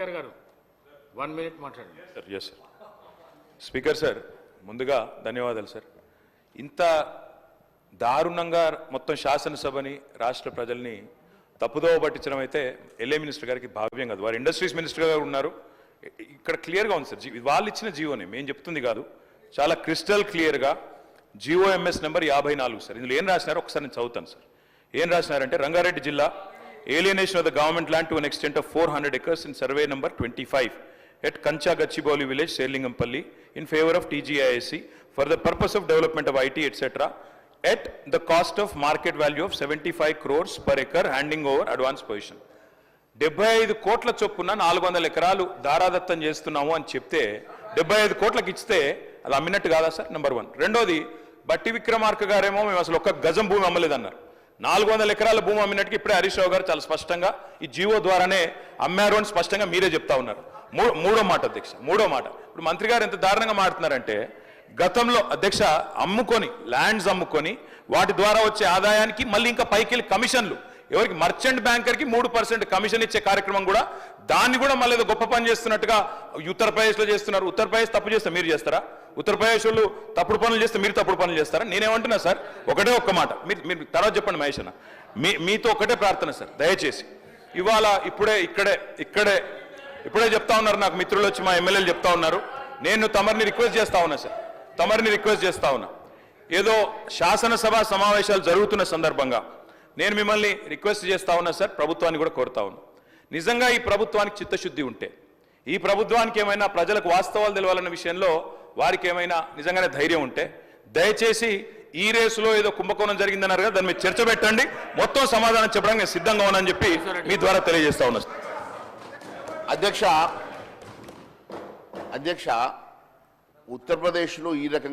గారు 1 minute మాట్లాడండి sir. Yes sir. Speaker sir, ముందుగా ధన్యవాదాలు సార్. ఇంత దారుణంగా మొత్తం శాసనసభని రాష్ట్ర ప్రజల్ని తప్పుదోవ పట్టించడం అయితే ఎల్ఏ మినిస్టర్ గారికి భావ్యం కాదు. వారు ఇండస్ట్రీస్ మినిస్టర్ గారు ఉన్నారు. ఇక్కడ క్లియర్గా ఉంది సార్, వాళ్ళు ఇచ్చిన జీవోని మేము చెప్తుంది కాదు, చాలా క్రిస్టల్ క్లియర్గా జీఓఎంఎస్ నెంబర్ 54 సార్. ఇందులో ఏం రాసినారో ఒకసారి నేను చదువుతాను సార్. ఏం రాసినారంటే, రంగారెడ్డి జిల్లా alienation of the government land to an extent of 400 acres in survey number 25 at Kancha Gachibowli village, Serlingampalli, in favor of TGISC for the purpose of development of IT, etc. at the cost of market value of 75 crores per acre, handing over advance position. 75 కోట్ల చొప్పున 400 ఎకరాలు దారాదత్తం చేస్తున్నాము అని చెప్తే 75 కోట్లకు ఇస్తే అది అమ్మినట్టు కాదా సార్? నెంబర్ 1. రెండోది, బట్టి విక్రమార్క గారేమో మేము అసలు ఒక్క గజం భూమి అమ్మలేదన్నారు. 400 ఎకరాల భూమి అమ్మినట్టుగా ఇప్పుడే హరీష్ రావు గారు చాలా స్పష్టంగా ఈ జీవో ద్వారానే అమ్మారు అని స్పష్టంగా మీరే చెప్తా ఉన్నారు. మూడో మాట అధ్యక్ష, మూడో మాట, ఇప్పుడు మంత్రి గారు ఎంత దారుణంగా మాట్లాడుతున్నారంటే, గతంలో అధ్యక్ష అమ్ముకొని ల్యాండ్స్ అమ్ముకొని వాటి ద్వారా వచ్చే ఆదాయానికి మళ్ళీ ఇంకా పైకి వెళ్ళి కమిషన్లు, ఎవరికి మర్చెంట్ బ్యాంకర్కి 3% కమిషన్ ఇచ్చే కార్యక్రమం కూడా, దాన్ని కూడా మళ్ళీ ఏదో గొప్ప పని చేస్తున్నట్టుగా ఉత్తరప్రదేశ్లో చేస్తున్నారు. ఉత్తరప్రదేశ్ తప్పు చేస్తే మీరు చేస్తారా? ఉత్తరప్రదేశ్ వాళ్ళు తప్పుడు పనులు చేస్తే మీరు తప్పుడు పనులు చేస్తారా? నేనేమంటున్నా సార్, ఒకటే ఒక్క మాట, మీరు తర్వాత చెప్పండి మహేష్ అన్న, మీతో ఒకటే ప్రార్థన సార్, దయచేసి ఇవాళ ఇప్పుడే చెప్తా ఉన్నారు, నాకు మిత్రులు వచ్చి మా ఎమ్మెల్యేలు చెప్తా ఉన్నారు, నేను తమరిని రిక్వెస్ట్ చేస్తా ఉన్నా సార్, తమరిని రిక్వెస్ట్ చేస్తా ఉన్నా, ఏదో శాసనసభ సమావేశాలు జరుగుతున్న సందర్భంగా నేను మిమ్మల్ని రిక్వెస్ట్ చేస్తా ఉన్నా సార్, ప్రభుత్వాన్ని కూడా కోరుతా ఉన్నా, నిజంగా ఈ ప్రభుత్వానికి చిత్తశుద్ధి ఉంటే, ఈ ప్రభుత్వానికి ఏమైనా ప్రజలకు వాస్తవాలు తెలవాలన్న విషయంలో వారికి ఏమైనా నిజంగానే ధైర్యం ఉంటే, దయచేసి ఈ రేసులో ఏదో కుంభకోణం జరిగిందన్నారు కదా, దాని మీద చర్చ పెట్టండి, మొత్తం సమాధానం చెప్పడానికి నేను సిద్ధంగా ఉన్నానని చెప్పి మీ ద్వారా తెలియజేస్తా ఉన్నా. అధ్యక్ష, ఉత్తరప్రదేశ్లో ఈ రకంగా